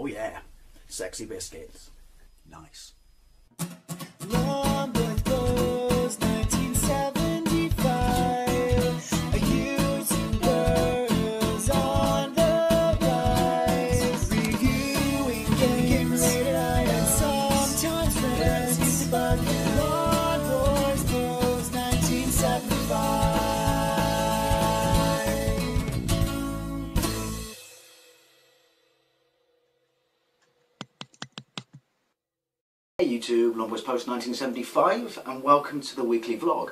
Oh yeah, sexy biscuits. Nice. Long Boys Blues, 1975. A YouTuber's on the rise. Reviewing games and sometimes friends used to bug him. Long Boys Blues, 1975. Hey YouTube, Longboys Post 1975, and welcome to the weekly vlog.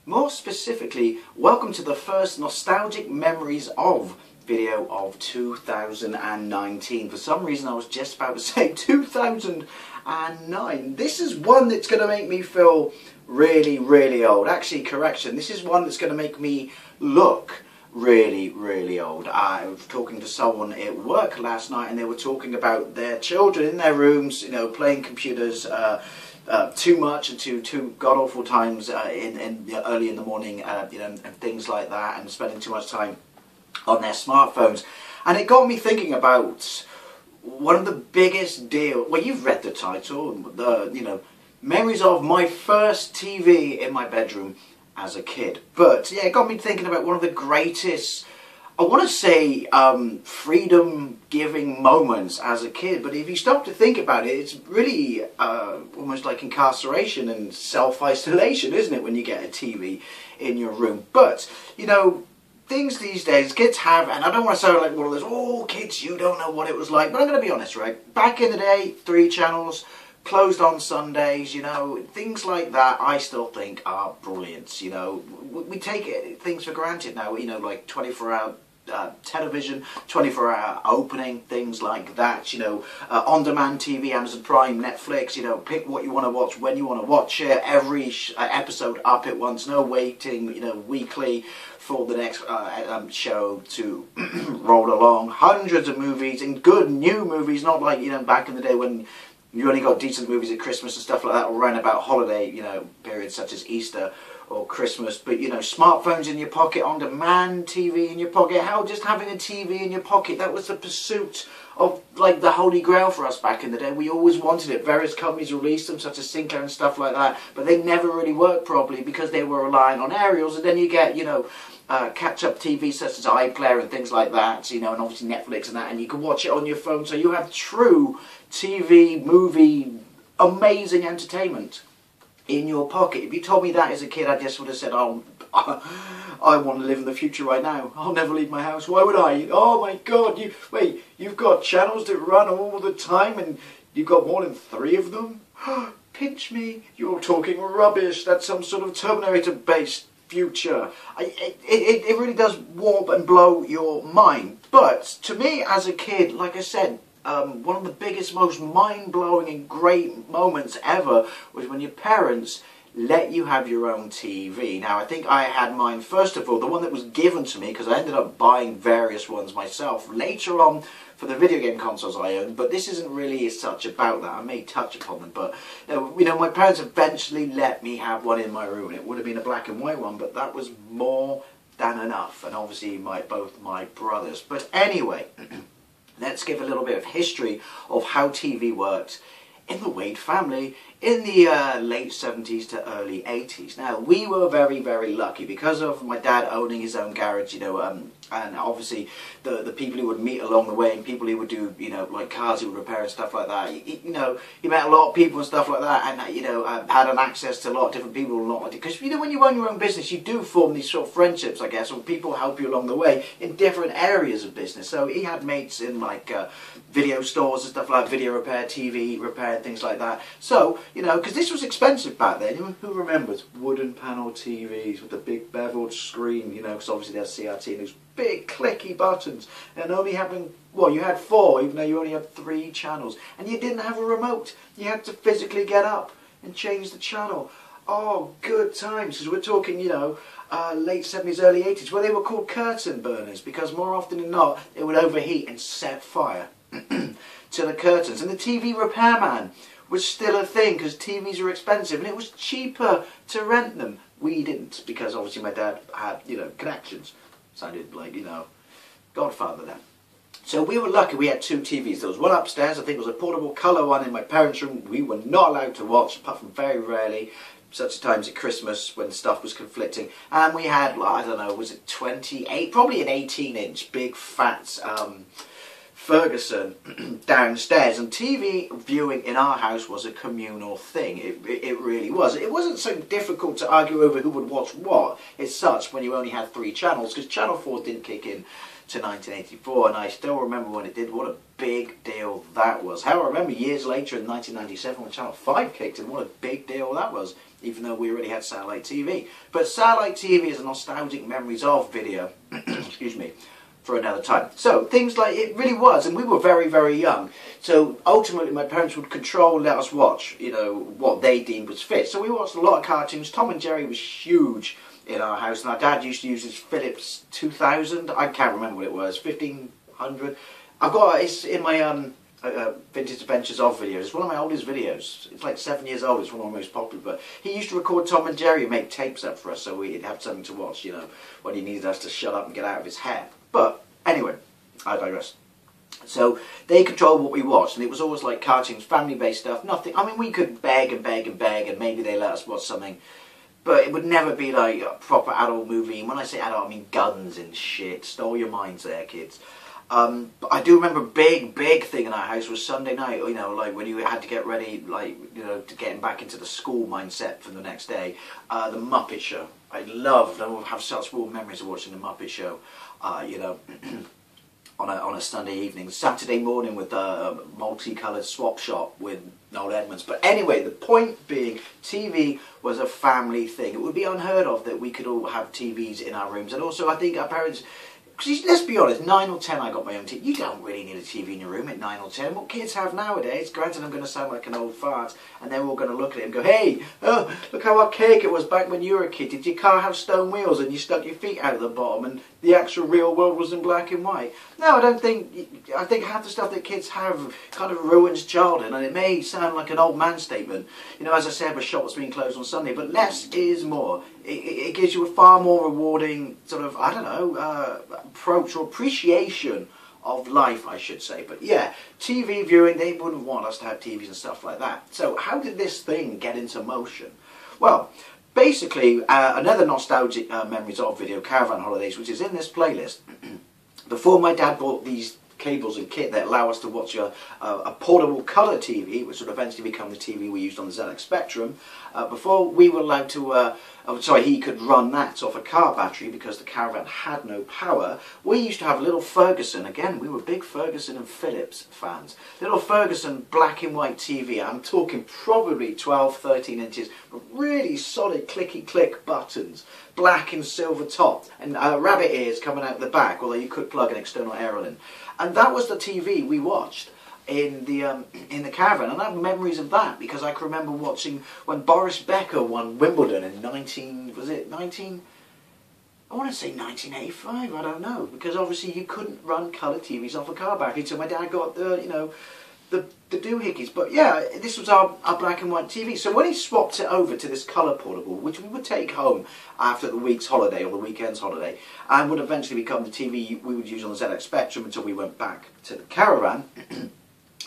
More specifically, welcome to the first nostalgic memories of video of 2019. For some reason I was just about to say 2009. This is one that's going to make me feel really old. Actually, correction, this is one that's going to make me look really old. I was talking to someone at work last night and they were talking about their children in their rooms, you know, playing computers too much and too god-awful times early in the morning, you know, and things like that, and spending too much time on their smartphones. And it got me thinking about one of the biggest deals. Well, you've read the title, you know, memories of my first TV in my bedroom as a kid. But yeah, it got me thinking about one of the greatest, I want to say, freedom-giving moments as a kid. But if you stop to think about it, it's really almost like incarceration and self-isolation, isn't it, when you get a TV in your room? But, you know, things these days kids have, and I don't want to sound like one of those, oh, kids, you don't know what it was like. But I'm going to be honest, right? Back in the day, 3 channels, closed on Sundays, you know, things like that I still think are brilliant. You know, we take things for granted now, you know, like 24-hour television, 24-hour opening, things like that, you know, on-demand TV, Amazon Prime, Netflix, you know, pick what you want to watch, when you want to watch it, every episode up at once, no waiting, you know, weekly for the next show to roll along. Hundreds of movies, and good new movies, not like, you know, back in the day when you only got decent movies at Christmas and stuff like that, or around about holiday, you know, periods such as Easter or Christmas. But, you know, smartphones in your pocket, on-demand TV in your pocket. How just having a TV in your pocket, that was the pursuit of, like, the holy grail for us back in the day. We always wanted it. Various companies released them, such as Sinclair and stuff like that, but they never really worked properly because they were relying on aerials. And then you get, you know, catch-up TV such as iPlayer and things like that, you know, and obviously Netflix and that, and you can watch it on your phone. So you have true TV, movie, amazing entertainment in your pocket. If you told me that as a kid, I just would have said, oh, I want to live in the future right now. I'll never leave my house. Why would I? Oh my God, you've got channels that run all the time and you've got more than 3 of them? Pinch me, you're talking rubbish. That's some sort of Terminator-based future. It really does warp and blow your mind. But to me as a kid, like I said, one of the biggest, most mind-blowing and great moments ever was when your parents let you have your own TV. Now, I think I had mine, first of all, the one that was given to me, because I ended up buying various ones myself later on for the video game consoles I owned, but this isn't really as such about that. I may touch upon them, but you know, my parents eventually let me have one in my room. It would have been a black and white one, but that was more than enough, and obviously both my brothers. But anyway, let's give a little bit of history of how TV worked in the Wade family in the late 70s to early 80s. Now, we were very lucky because of my dad owning his own garage, you know, and obviously the people he would meet along the way, and people he would do, you know, like cars he would repair and stuff like that. You know, he met a lot of people and stuff like that, and you know, had an access to a lot of different people, and not like, because, you know, when you own your own business, you do form these sort of friendships, I guess, or people help you along the way in different areas of business. So he had mates in like video stores and stuff like video repair, TV repair, and things like that. So, you know, because this was expensive back then. Who remembers wooden panel TVs with the big beveled screen, you know, because obviously there's CRT and those big clicky buttons, and only having, well, you had 4 even though you only had 3 channels, and you didn't have a remote. You had to physically get up and change the channel. Oh, good times, because we're talking, you know, late 70s, early 80s, where they were called curtain burners, because more often than not, it would overheat and set fire to the curtains. And the TV repairman was still a thing, because TVs are expensive, and it was cheaper to rent them. We didn't, because obviously my dad had, you know, connections. Sounded like, you know, Godfather then. So we were lucky, we had 2 TVs. There was one upstairs, I think it was a portable colour one in my parents' room. We were not allowed to watch, apart from very rarely, such times at Christmas when stuff was conflicting. And we had, I don't know, was it 28, probably an 18-inch big fat Ferguson downstairs. And TV viewing in our house was a communal thing. It really was. It wasn't so difficult to argue over who would watch what as such when you only had 3 channels, because Channel 4 didn't kick in to 1984, and I still remember when it did. What a big deal that was. How I remember years later in 1997 when Channel 5 kicked in, what a big deal that was, even though we already had satellite TV. But satellite TV is a nostalgic memories of video, excuse me, for another time. So things like, it really was, and we were very, very young. So ultimately my parents would control and let us watch, you know, what they deemed was fit. So we watched a lot of cartoons. Tom and Jerry was huge in our house, and our dad used to use his Philips 2000, I can't remember what it was, 1500. I've got, it's in my Vintage Adventures of videos. It's one of my oldest videos. It's like 7 years old, it's one of my most popular, but he used to record Tom and Jerry and make tapes up for us so we'd have something to watch, you know, when he needed us to shut up and get out of his hair. But anyway, I digress. So they controlled what we watched, and it was always like cartoons, family-based stuff, nothing. I mean, we could beg and beg and beg, and maybe they let us watch something, but it would never be like a proper adult movie. And when I say adult, I mean guns and shit. Stole your minds there, kids. But I do remember big thing in our house was Sunday night, you know, like when you had to get ready, like, you know, to getting back into the school mindset for the next day. The Muppet Show. I have such warm memories of watching the Muppet Show, you know, on a Sunday evening. Saturday morning with a multicoloured swap shop with Noel Edmonds. But anyway, the point being, TV was a family thing. It would be unheard of that we could all have TVs in our rooms. And also, I think our parents, because let's be honest, 9 or 10 I got my own TV. You don't really need a TV in your room at 9 or 10. What kids have nowadays, granted I'm going to sound like an old fart, and they're all going to look at it and go, hey, oh, look how archaic it was back when you were a kid. Did your car have stone wheels and you stuck your feet out of the bottom and the actual real world was in black and white? No, I don't think, I think half the stuff that kids have kind of ruins childhood, and it may sound like an old man statement. You know, as I said, the shop was being closed on Sunday, but less is more. It gives you a far more rewarding sort of, I don't know, approach or appreciation of life, I should say. But yeah, TV viewing, they wouldn't want us to have TVs and stuff like that. So how did this thing get into motion? Well, basically, another nostalgic memories of video, Caravan Holidays, which is in this playlist. Before my dad bought these cables and kit that allow us to watch a portable colour TV, which would eventually become the TV we used on the ZX Spectrum, before we were allowed to, he could run that off a car battery because the Caravan had no power. We used to have a little Ferguson, again, we were big Ferguson and Philips fans, little Ferguson black and white TV. I'm talking probably 12, 13 inches, really solid clicky click buttons, black and silver top, and rabbit ears coming out the back, although you could plug an external aerial in. And that was the TV we watched in the Caravan, and I have memories of that because I can remember watching when Boris Becker won Wimbledon in 1985, I don't know, because obviously you couldn't run colour TVs off a car battery, so my dad got the, you know, the doohickeys. But yeah, this was our black and white TV. So when he swapped it over to this colour portable, which we would take home after the week's holiday or the weekend's holiday, and would eventually become the TV we would use on the ZX Spectrum until we went back to the Caravan,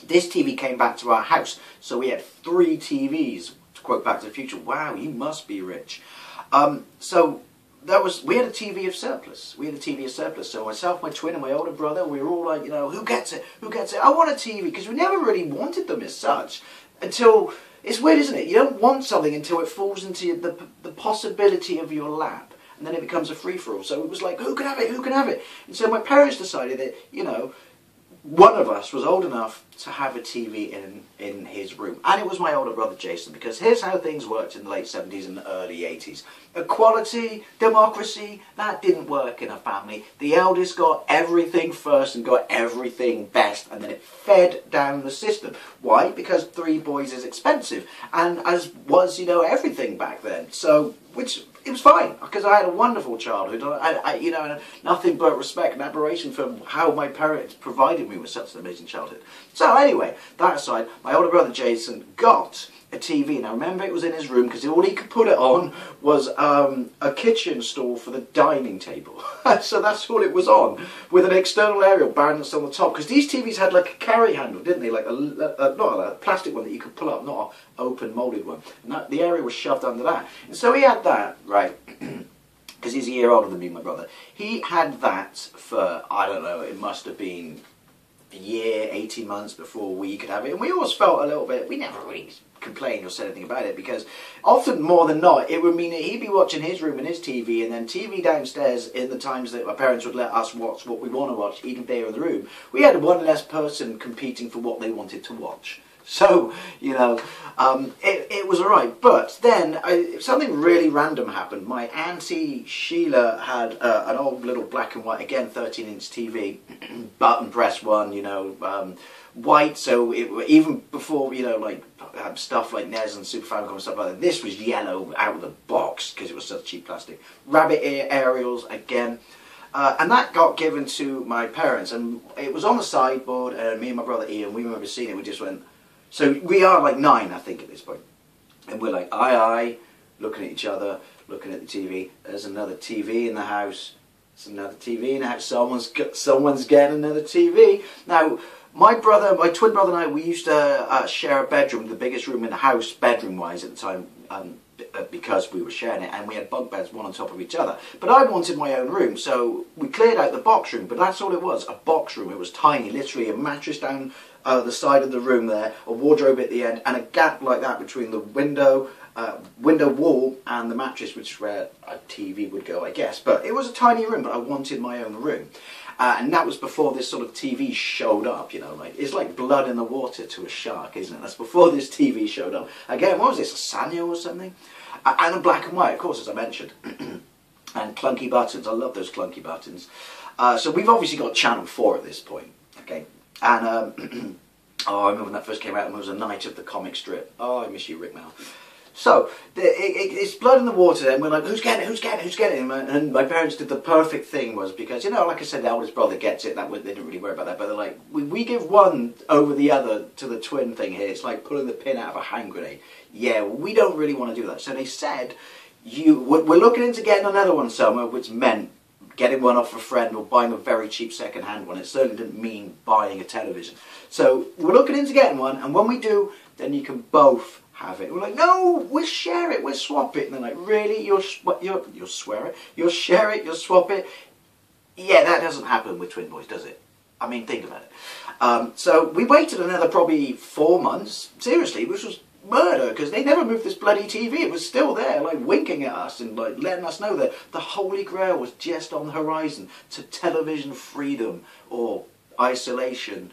this TV came back to our house. So we had 3 TVs, to quote Back to the Future. Wow, you must be rich. So we had a TV of surplus. We had a TV of surplus. So myself, my twin, and my older brother, we were all like, you know, who gets it? Who gets it? I want a TV, because we never really wanted them as such until, it's weird, isn't it? You don't want something until it falls into the possibility of your lap, and then it becomes a free-for-all. So it was like, who can have it? Who can have it? And so my parents decided that, you know, one of us was old enough to have a TV in his room, and it was my older brother Jason, because here's how things worked in the late 70s and the early 80s. Equality, democracy, that didn't work in a family. The eldest got everything first and got everything best, and then it fed down the system. Why? Because 3 boys is expensive, and as was, you know, everything back then. So, which, it was fine, because I had a wonderful childhood. I you know, nothing but respect and admiration for how my parents provided me with such an amazing childhood. So anyway, that aside, my older brother Jason got a TV. Now remember, it was in his room because all he could put it on was a kitchen stool for the dining table. So that's all it was on, with an external aerial balanced on the top. Because these TVs had like a carry handle, didn't they? Like not a plastic one that you could pull up, not an open moulded one. And the aerial was shoved under that. And so he had that, right? Because he's a year older than me, my brother. He had that for, I don't know, it must have been a year, 18 months before we could have it. And we always felt a little bit, we never really complained or said anything about it, because often more than not, it would mean that he'd be watching his room and his TV, and then TV downstairs in the times that my parents would let us watch what we want to watch, even if they were in the room. We had one less person competing for what they wanted to watch. So, you know, it was alright. But then something really random happened. My auntie Sheila had an old little black and white, again 13-inch TV, button press one, you know, white. So even before, you know, like stuff like NES and Super Famicom and stuff like that, this was yellow out of the box because it was such cheap plastic. Rabbit ear aerials again. And that got given to my parents, and it was on the sideboard, and me and my brother Ian, we remember seeing it, we just went. So we are like 9, I think, at this point. And we're like, aye, looking at each other, looking at the TV. There's another TV in the house. There's another TV in the house. Someone's getting another TV. Now, my twin brother and I, we used to share a bedroom, the biggest room in the house, bedroom-wise at the time, because we were sharing it, and we had bunk beds one on top of each other. But I wanted my own room, so we cleared out the box room, but that's all it was, a box room. It was tiny, literally a mattress down the side of the room there, a wardrobe at the end, and a gap like that between the window wall and the mattress, which is where a TV would go, I guess. But it was a tiny room, but I wanted my own room. And that was before this sort of TV showed up, you know, like, it's like blood in the water to a shark, isn't it? That's before this TV showed up. Again, what was this, a Sanyo or something? And a black and white, of course, as I mentioned. And clunky buttons, I love those clunky buttons. So we've obviously got Channel 4 at this point, okay? And, oh, I remember when that first came out, and it was a night of the comic strip. Oh, I miss you, Rick Mel. So, it's blood in the water, and we're like, who's getting it, who's getting it, who's getting it? And my parents did the perfect thing, was because, you know, like I said, the eldest brother gets it, they didn't really worry about that, but they're like, we give one over the other to the twin thing here. It's like pulling the pin out of a hand grenade. Yeah, well, we don't really want to do that. So they said, we're looking into getting another one somewhere, which meant getting one off a friend or buying a very cheap second-hand one. It certainly didn't mean buying a television. So we're looking into getting one, and when we do, then you can both have it. We're like, no, we'll share it, we'll swap it. And they're like, really? You'll swear it? You'll share it, you'll swap it? Yeah, that doesn't happen with twin boys, does it? I mean, think about it. So we waited another probably 4 months, seriously, which was murder, because they never moved this bloody TV. It was still there, like winking at us and like letting us know that the Holy Grail was just on the horizon to television freedom or isolation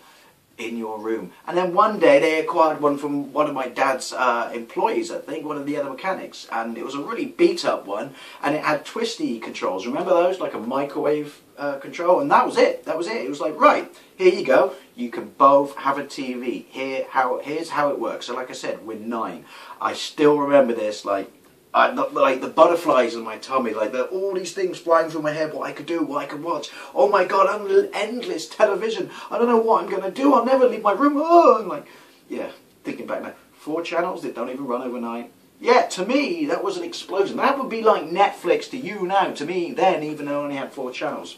in your room. And then one day they acquired one from one of my dad's employees, I think, one of the other mechanics, and it was a really beat up one, and it had twisty controls. Remember those, like a microwave control? And that was it. That was it. It was like, right, here you go, you can both have a TV. Here's how it works. So like I said, we're 9. I still remember this, like the butterflies in my tummy, like all these things flying through my head, what I could do, what I could watch. Oh my god, endless television. I don't know what I'm going to do. I'll never leave my room. Oh, and like, yeah, thinking back now, 4 channels that don't even run overnight. Yeah, to me, that was an explosion. That would be like Netflix to you now. To me, then, even though I only had 4 channels.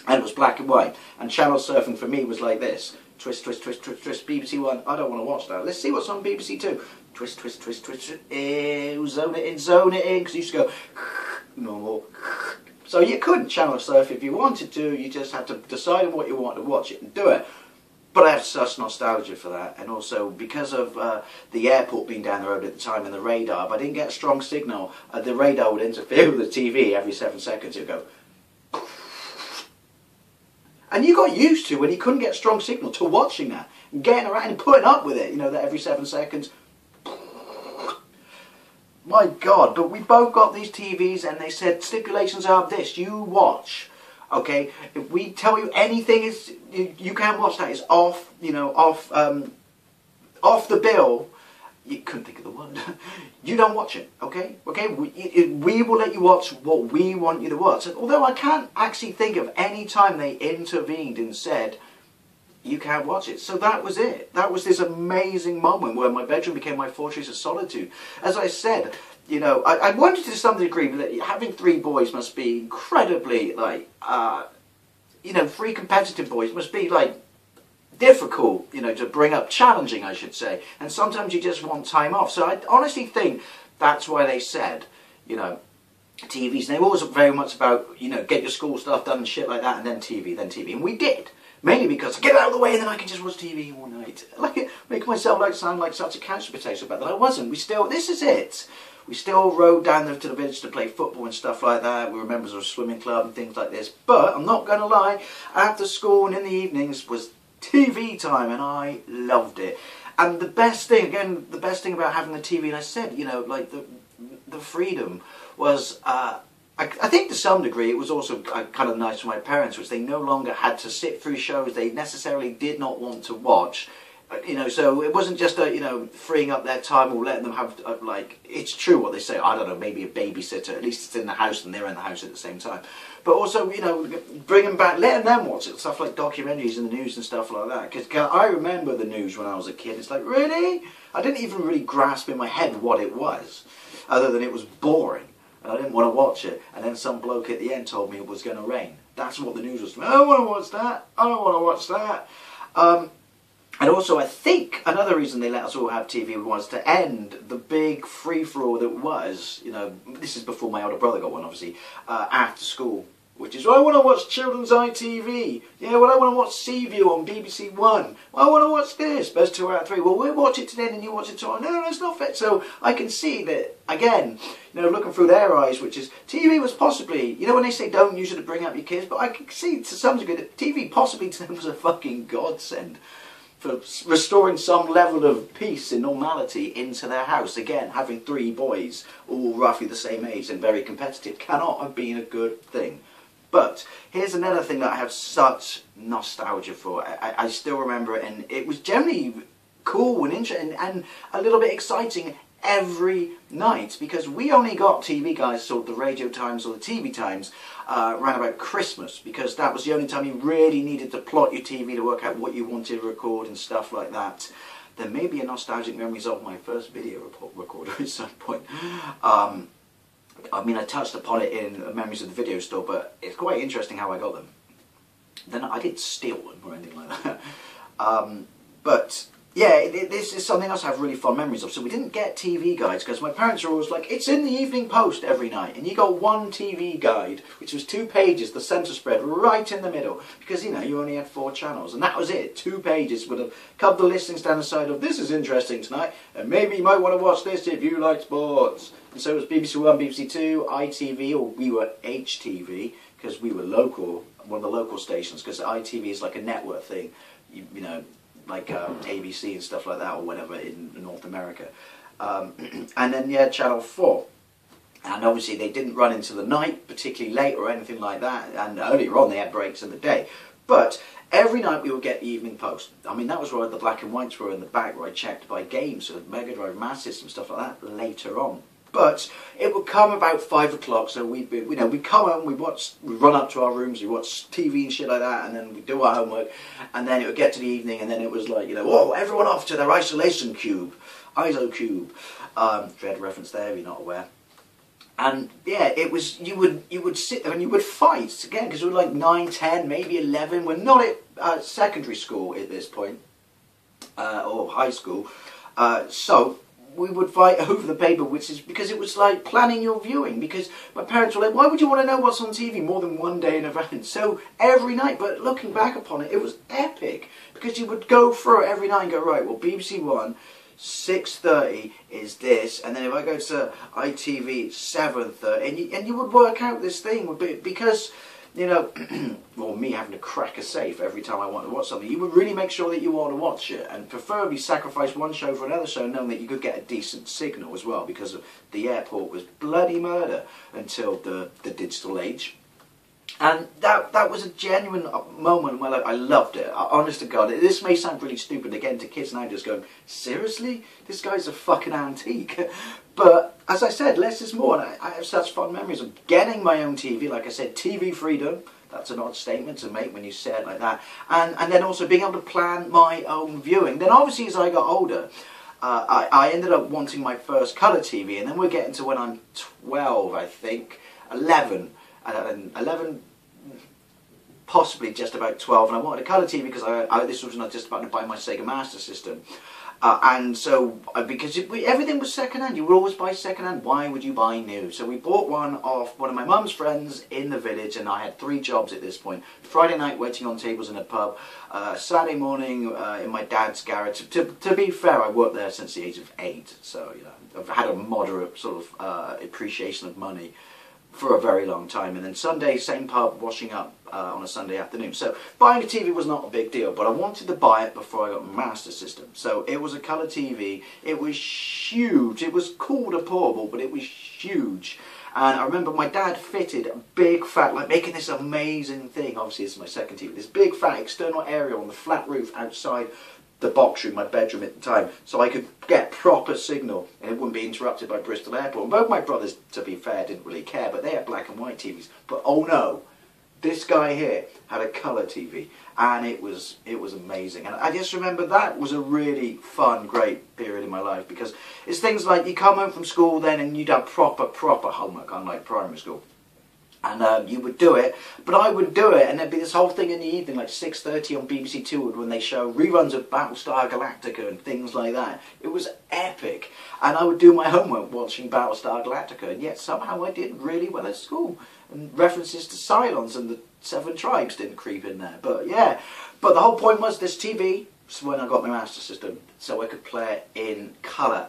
And it was black and white. And channel surfing for me was like this. Twist, twist, twist, twist, twist, BBC 1. I don't want to watch that. Let's see what's on BBC 2. Twist, twist, twist, twist, twist. Zone it in. Because you used to go normal. So you couldn't channel surf if you wanted to. You just had to decide on what you wanted to watch it and do it. But I have such nostalgia for that. And also, because of the airport being down the road at the time and the radar, if I didn't get a strong signal, the radar would interfere with the TV every 7 seconds. It would go. And you got used to, when you couldn't get a strong signal, to watching that, and getting around and putting up with it, you know, that every 7 seconds. My God, but we both got these TVs, and they said, stipulations are this, you watch, okay? If we tell you anything, you can't watch that, it's off, you know, off the bill. You couldn't think of the word. You don't watch it, okay? Okay, we will let you watch what we want you to watch. And although I can't actually think of any time they intervened and said, you can't watch it. So that was it. That was this amazing moment where my bedroom became my fortress of solitude. As I said, you know, I wondered to some degree that having 3 boys must be incredibly, like, you know, 3 competitive boys must be, like, difficult, you know, to bring up, challenging, I should say. And sometimes you just want time off. So I honestly think that's why they said, you know, TVs. And they were always very much about, you know, get your school stuff done and shit like that, and then TV, then TV. And we did. Mainly because I get it out of the way and then I can just watch TV all night. Like, make myself like sound like such a couch potato, but I wasn't. We still, this is it. We still rode down there to the village to play football and stuff like that. We were members of a swimming club and things like this. But I'm not going to lie, after school and in the evenings was TV time, and I loved it. And the best thing, again, the best thing about having the TV, and I said, you know, like the freedom was, I think to some degree it was also kind of nice for my parents, which they no longer had to sit through shows they necessarily did not want to watch. You know, so it wasn't just you know, freeing up their time or letting them have, like, it's true what they say, I don't know, maybe a babysitter, at least it's in the house and they're in the house at the same time. But also, you know, bringing back, letting them watch it, stuff like documentaries and the news and stuff like that. Because I remember the news when I was a kid, it's like, really? I didn't even really grasp in my head what it was, other than it was boring. And I didn't want to watch it. And then some bloke at the end told me it was going to rain. That's what the news was. I don't want to watch that. I don't want to watch that. And also, I think another reason they let us all have TV was to end the big free-for-all that was, you know, this is before my older brother got one, obviously, after school, which is, well, I want to watch Children's ITV. Yeah, well, I want to watch Seaview on BBC One. Well, I want to watch this. Best 2 out of 3. Well, we'll watch it today and you watch it tomorrow. No, that's not fair. So I can see that, again, you know, looking through their eyes, which is, TV was possibly, you know, when they say don't use it to bring up your kids, but I can see to some degree that TV possibly to them was a fucking godsend for restoring some level of peace and normality into their house. Again, having 3 boys, all roughly the same age and very competitive, cannot have been a good thing. But here's another thing that I have such nostalgia for. I still remember it, and it was generally cool and interesting and a little bit exciting every night, because we only got TV guys, sort of the radio times or the TV times, around about Christmas, because that was the only time you really needed to plot your TV to work out what you wanted to record and stuff like that. There may be a nostalgic memories of my first video recorder at some point. I mean, I touched upon it in Memories of the Video Store, but it's quite interesting how I got them. Then I didn't steal them or anything like that. But yeah, this is something else I have really fond memories of. So we didn't get TV guides because my parents were always like, it's in the Evening Post every night. And you got one TV guide, which was 2 pages, the centre spread, right in the middle. Because, you know, you only had 4 channels. And that was it. 2 pages with a couple of listings down the side of, this is interesting tonight. And maybe you might want to watch this if you like sports. And so it was BBC One, BBC Two, ITV, or we were HTV, because we were local, one of the local stations, because ITV is like a network thing, you know, like ABC and stuff like that, or whatever in North America. And then, yeah, Channel 4. And obviously they didn't run into the night, particularly late or anything like that, and earlier on they had breaks in the day. But every night we would get the Evening Post. I mean, that was where the black and whites were in the back, where I checked by games, so Mega Drive, Master System, stuff like that, later on. But it would come about 5 o'clock, so we'd come home, we'd run up to our rooms, we'd watch TV and shit like that, and then we'd do our homework, and then it would get to the evening, and then it was like, you know, whoa, everyone off to their isolation cube, ISO cube. Dread reference there, if you're not aware. And yeah, it was, you would sit there and you would fight, again, because we were like 9, 10, maybe 11, we're not at secondary school at this point, or high school, so we would fight over the paper, which is because it was like planning your viewing, because my parents were like, why would you want to know what's on TV more than one day in advance? So every night, but looking back upon it, it was epic, because you would go through it every night and go, right, well, BBC One, 6:30 is this, and then if I go to ITV, 7:30, and you would work out this thing, because, you know, well, me having to crack a safe every time I want to watch something, you would really make sure that you want to watch it, and preferably sacrifice one show for another show, knowing that you could get a decent signal as well, because the airport was bloody murder until the digital age. And that was a genuine moment where, like, I loved it. Honest to God, this may sound really stupid again to kids now, just going, seriously? This guy's a fucking antique. But as I said, less is more, and I have such fond memories of getting my own TV. Like I said, TV freedom. That's an odd statement to make when you say it like that. And then also being able to plan my own viewing. Then obviously as I got older, I ended up wanting my first colour TV, and then we're getting to when I'm 12, I think, 11, possibly just about 12, and I wanted a colour TV because this was not just about to buy my Sega Master System. And so, because everything was second-hand, you would always buy second-hand. Why would you buy new? So we bought one off one of my mum's friends in the village, and I had 3 jobs at this point. Friday night waiting on tables in a pub, Saturday morning in my dad's garage. To be fair, I worked there since the age of 8, so you know, I've had a moderate sort of appreciation of money for a very long time. And then Sunday, same pub, washing up on a Sunday afternoon. So buying a TV was not a big deal, but I wanted to buy it before I got my Master System. So it was a colour TV. It was huge. It was called a portable, but it was huge. And I remember my dad fitted a big fat, like making this amazing thing. Obviously it's my second TV. This big fat external area on the flat roof outside the box room, my bedroom at the time, so I could get proper signal and it wouldn't be interrupted by Bristol Airport. And both my brothers, to be fair, didn't really care, but they had black and white TVs. But oh no, this guy here had a colour TV, and it was amazing. And I just remember that was a really fun, great period in my life, because it's things like you come home from school then and you'd have proper homework, unlike primary school. And you would do it, but I would do it, and there'd be this whole thing in the evening, like 6:30 on BBC Two, when they show reruns of Battlestar Galactica and things like that. It was epic, and I would do my homework watching Battlestar Galactica, and yet somehow I did really well at school. And references to Cylons and the 7 Tribes didn't creep in there, but yeah. But the whole point was this TV, so when I got my Master System, so I could play it in colour.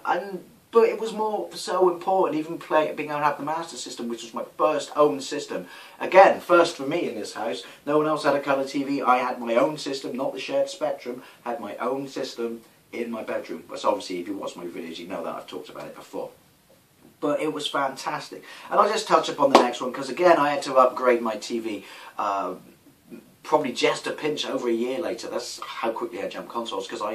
But it was more so important, even being able to have the Master System, which was my first own system. Again, first for me in this house. No one else had a colour TV. I had my own system, not the shared Spectrum. Had my own system in my bedroom. But obviously, if you watch my videos, you know that I've talked about it before. But it was fantastic. And I'll just touch upon the next one, because again, I had to upgrade my TV probably just a pinch over a year later. That's how quickly I jumped consoles, because I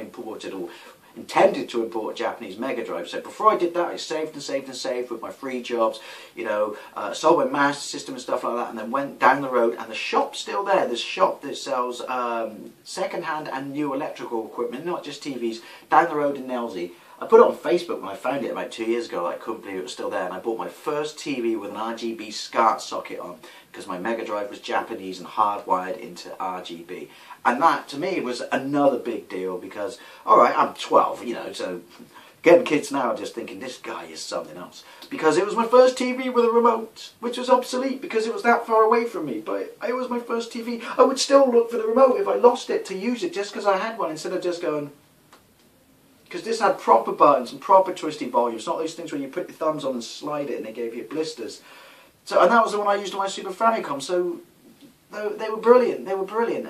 intended to import a Japanese Mega Drive. So before I did that, I saved and saved and saved with my free jobs, you know, sold my Master System and stuff like that, and then went down the road, and the shop's still there. This shop that sells second-hand and new electrical equipment, not just TVs, down the road in Nelsey. I put it on Facebook when I found it about 2 years ago. I couldn't believe it was still there, and I bought my first TV with an RGB SCART socket on, because my Mega Drive was Japanese and hardwired into RGB. And that, to me, was another big deal, because, alright, I'm 12, you know, so again, kids now are just thinking, this guy is something else. Because it was my first TV with a remote, which was obsolete because it was that far away from me. But it was my first TV. I would still look for the remote if I lost it to use it, just because I had one, instead of just going... Because this had proper buttons and proper twisty volumes, not those things where you put your thumbs on and slide it and they gave you blisters. So, and that was the one I used on my Super Famicom, so they were brilliant,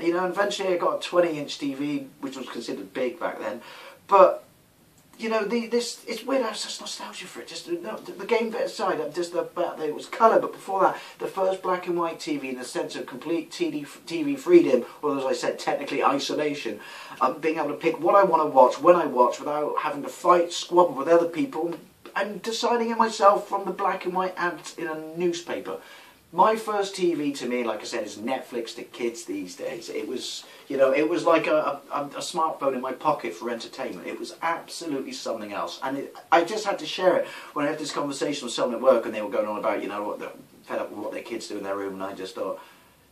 you know, and eventually I got a 20-inch TV, which was considered big back then, but, you know, it's weird, I was just nostalgia for it, just the game bit aside, just the fact that it was colour, but before that, the first black and white TV in the sense of complete TV freedom, or as I said, technically isolation, being able to pick what I want to watch, when I watch, without having to fight, squabble with other people, and deciding it myself from the black and white ads in a newspaper. My first TV, to me, like I said, is Netflix to kids these days. It was, you know, it was like a smartphone in my pocket for entertainment. It was absolutely something else. And I just had to share it when I had this conversation with someone at work, and they were going on about, you know, what they're fed up with what their kids do in their room, and I just thought,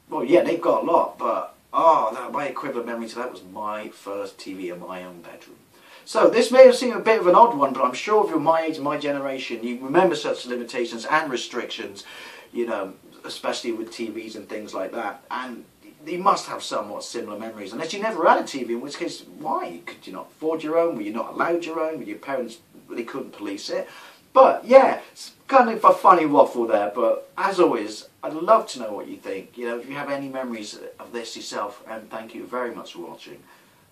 well, yeah, they've got a lot, but, my equivalent memory to that was my first TV in my own bedroom. So this may have seemed a bit of an odd one, but I'm sure if you're my age and my generation, you remember such limitations and restrictions, you know, especially with TVs and things like that, and you must have somewhat similar memories, unless you never had a TV, in which case, why? Could you not afford your own? Were you not allowed your own? Were your parents, they couldn't police it? But yeah, it's kind of a funny waffle there, but as always, I'd love to know what you think. You know, if you have any memories of this yourself, and thank you very much for watching.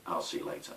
I'll see you later.